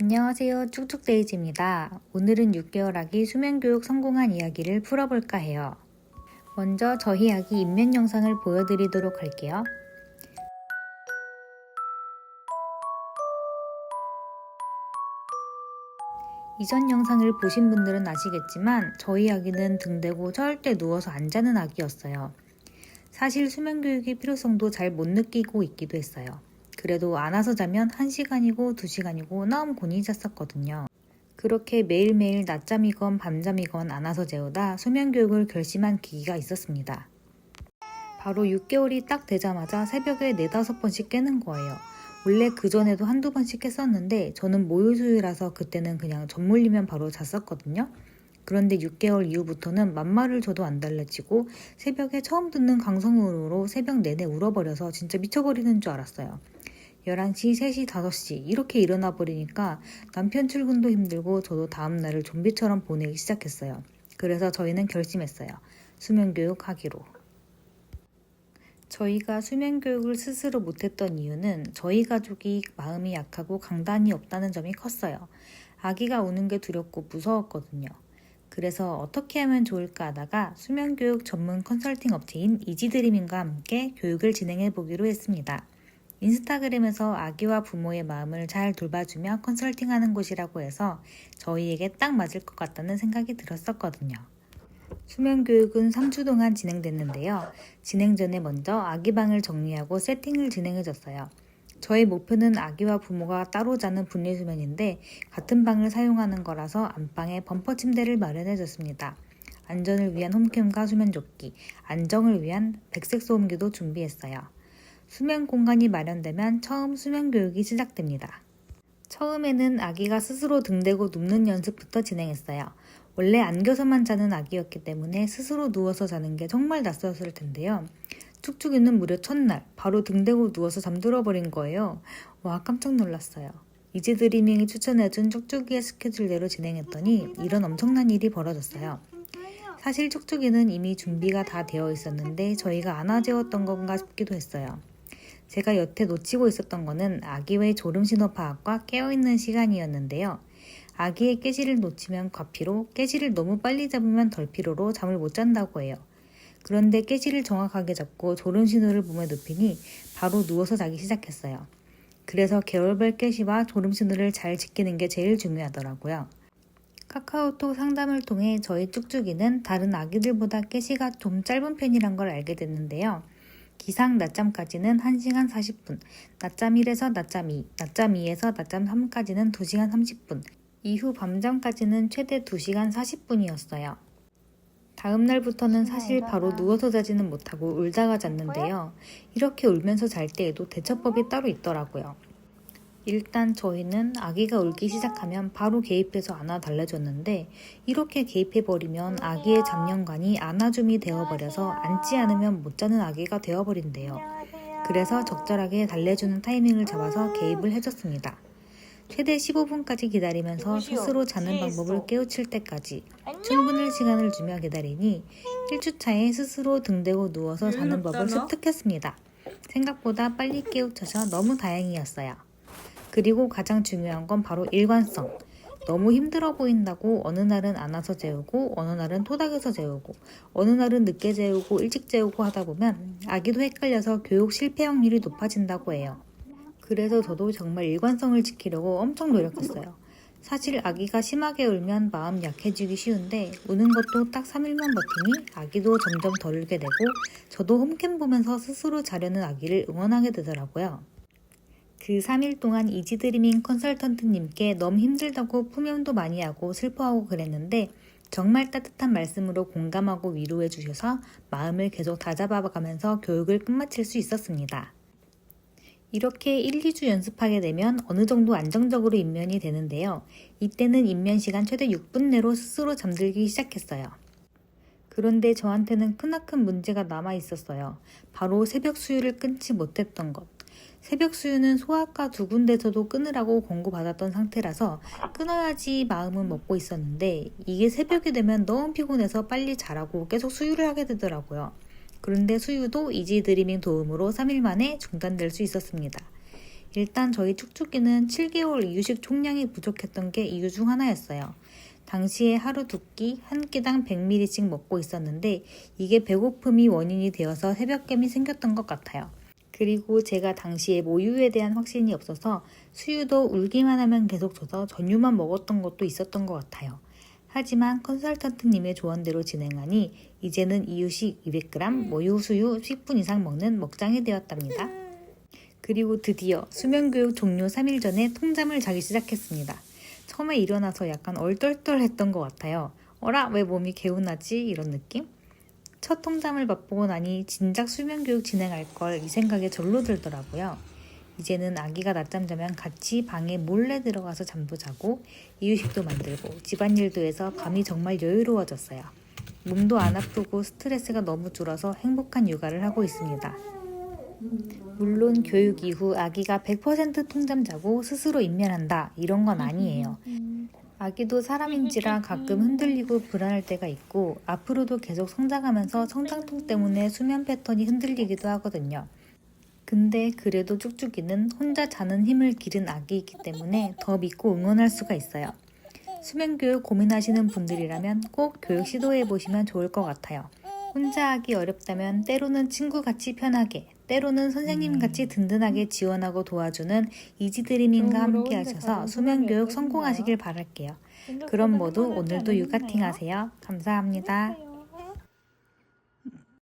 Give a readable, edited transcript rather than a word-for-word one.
안녕하세요. 쭉쭉데이지입니다. 오늘은 6개월 아기 수면교육 성공한 이야기를 풀어볼까 해요. 먼저 저희 아기 입면 영상을 보여드리도록 할게요. 이전 영상을 보신 분들은 아시겠지만 저희 아기는 등 대고 절대 누워서 안 자는 아기였어요. 사실 수면교육의 필요성도 잘 못 느끼고 있기도 했어요. 그래도 안아서 자면 1시간이고 2시간이고 너무 곤히 잤었거든요. 그렇게 매일매일 낮잠이건 밤잠이건 안아서 재우다 수면교육을 결심한 계기가 있었습니다. 바로 6개월이 딱 되자마자 새벽에 4-5번씩 깨는 거예요. 원래 그전에도 한두 번씩 했었는데 저는 모유수유라서 그때는 그냥 젖물리면 바로 잤었거든요. 그런데 6개월 이후부터는 맘마를 줘도 안 달래지고 새벽에 처음 듣는 강성으로 새벽 내내 울어버려서 진짜 미쳐버리는 줄 알았어요. 11시, 3시, 5시 이렇게 일어나 버리니까 남편 출근도 힘들고 저도 다음날을 좀비처럼 보내기 시작했어요. 그래서 저희는 결심했어요. 수면교육 하기로. 저희가 수면교육을 스스로 못했던 이유는 저희 가족이 마음이 약하고 강단이 없다는 점이 컸어요. 아기가 우는 게 두렵고 무서웠거든요. 그래서 어떻게 하면 좋을까 하다가 수면교육 전문 컨설팅 업체인 이지드리밍과 함께 교육을 진행해 보기로 했습니다. 인스타그램에서 아기와 부모의 마음을 잘 돌봐주며 컨설팅하는 곳이라고 해서 저희에게 딱 맞을 것 같다는 생각이 들었었거든요. 수면교육은 3주 동안 진행됐는데요. 진행 전에 먼저 아기방을 정리하고 세팅을 진행해줬어요. 저의 목표는 아기와 부모가 따로 자는 분리수면인데 같은 방을 사용하는 거라서 안방에 범퍼 침대를 마련해줬습니다. 안전을 위한 홈캠과 수면조끼, 안정을 위한 백색 소음기도 준비했어요. 수면 공간이 마련되면 처음 수면교육이 시작됩니다. 처음에는 아기가 스스로 등대고 눕는 연습부터 진행했어요. 원래 안겨서만 자는 아기였기 때문에 스스로 누워서 자는 게 정말 낯설었을 텐데요. 쭉쭉이는 무려 첫날 바로 등대고 누워서 잠들어 버린 거예요. 와, 깜짝 놀랐어요. 이지드리밍이 추천해준 쭉쭉이의 스케줄대로 진행했더니 이런 엄청난 일이 벌어졌어요. 사실 쭉쭉이는 이미 준비가 다 되어 있었는데 저희가 안아재웠던 건가 싶기도 했어요. 제가 여태 놓치고 있었던 거는 아기의 졸음신호 파악과 깨어있는 시간이었는데요. 아기의 깨시를 놓치면 과피로, 깨시를 너무 빨리 잡으면 덜피로로 잠을 못 잔다고 해요. 그런데 깨시를 정확하게 잡고 졸음신호를 몸에 눕히니 바로 누워서 자기 시작했어요. 그래서 계열별 깨시와 졸음신호를 잘 지키는 게 제일 중요하더라고요. 카카오톡 상담을 통해 저희 쭉쭉이는 다른 아기들보다 깨시가 좀 짧은 편이란 걸 알게 됐는데요. 기상 낮잠까지는 1시간 40분, 낮잠 1에서 낮잠 2, 낮잠 2에서 낮잠 3까지는 2시간 30분, 이후 밤잠까지는 최대 2시간 40분이었어요. 다음 날부터는 사실 바로 누워서 자지는 못하고 울다가 잤는데요. 이렇게 울면서 잘 때에도 대처법이 따로 있더라고요. 일단 저희는 아기가 울기 시작하면 바로 개입해서 안아 달래줬는데 이렇게 개입해버리면 아기의 잡념관이 안아줌이 되어버려서 앉지 않으면 못 자는 아기가 되어버린대요. 그래서 적절하게 달래주는 타이밍을 잡아서 개입을 해줬습니다. 최대 15분까지 기다리면서 스스로 자는 방법을 깨우칠 때까지 충분한 시간을 주며 기다리니 1주차에 스스로 등대고 누워서 자는 법을 습득했습니다. 생각보다 빨리 깨우쳐서 너무 다행이었어요. 그리고 가장 중요한 건 바로 일관성. 너무 힘들어 보인다고 어느 날은 안아서 재우고 어느 날은 토닥여서 재우고 어느 날은 늦게 재우고 일찍 재우고 하다 보면 아기도 헷갈려서 교육 실패 확률이 높아진다고 해요. 그래서 저도 정말 일관성을 지키려고 엄청 노력했어요. 사실 아기가 심하게 울면 마음 약해지기 쉬운데 우는 것도 딱 3일만 버티니 아기도 점점 덜 울게 되고 저도 홈캠 보면서 스스로 자려는 아기를 응원하게 되더라고요. 그 3일 동안 이지드리밍 컨설턴트님께 너무 힘들다고 푸면도 많이 하고 슬퍼하고 그랬는데 정말 따뜻한 말씀으로 공감하고 위로해 주셔서 마음을 계속 다잡아가면서 교육을 끝마칠 수 있었습니다. 이렇게 1-2주 연습하게 되면 어느 정도 안정적으로 입면이 되는데요. 이때는 입면 시간 최대 6분 내로 스스로 잠들기 시작했어요. 그런데 저한테는 크나큰 문제가 남아 있었어요. 바로 새벽 수유를 끊지 못했던 것. 새벽 수유는 소아과 2군데서도 끊으라고 권고받았던 상태라서 끊어야지 마음은 먹고 있었는데 이게 새벽이 되면 너무 피곤해서 빨리 자라고 계속 수유를 하게 되더라고요. 그런데 수유도 이지드리밍 도움으로 3일 만에 중단될 수 있었습니다. 일단 저희 축축이는 7개월 이유식 총량이 부족했던 게 이유 중 하나였어요. 당시에 하루 2끼, 한 끼당 100ml씩 먹고 있었는데 이게 배고픔이 원인이 되어서 새벽겜이 생겼던 것 같아요. 그리고 제가 당시에 모유에 대한 확신이 없어서 수유도 울기만 하면 계속 줘서 전유만 먹었던 것도 있었던 것 같아요. 하지만 컨설턴트님의 조언대로 진행하니 이제는 이유식 200g, 모유 수유 10분 이상 먹는 먹장이 되었답니다. 그리고 드디어 수면교육 종료 3일 전에 통잠을 자기 시작했습니다. 처음에 일어나서 약간 얼떨떨했던 것 같아요. 어라? 왜 몸이 개운하지? 이런 느낌? 첫 통잠을 맛보고 나니 진작 수면교육 진행할 걸 이 생각에 절로 들더라고요. 이제는 아기가 낮잠 자면 같이 방에 몰래 들어가서 잠도 자고 이유식도 만들고 집안일도 해서 밤이 정말 여유로워졌어요. 몸도 안 아프고 스트레스가 너무 줄어서 행복한 육아를 하고 있습니다. 물론 교육 이후 아기가 100% 통잠 자고 스스로 인면한다 이런 건 아니에요. 아기도 사람인지라 가끔 흔들리고 불안할 때가 있고 앞으로도 계속 성장하면서 성장통 때문에 수면 패턴이 흔들리기도 하거든요. 근데 그래도 쭉쭉이는 혼자 자는 힘을 기른 아기이기 때문에 더 믿고 응원할 수가 있어요. 수면교육 고민하시는 분들이라면 꼭 교육 시도해보시면 좋을 것 같아요. 혼자 하기 어렵다면 때로는 친구같이 편하게, 때로는 선생님같이 든든하게 지원하고 도와주는 이지드리밍과 함께 하셔서 수면교육 성공하시길 바랄게요. 그럼 모두 오늘도 육아팅 하세요. 감사합니다.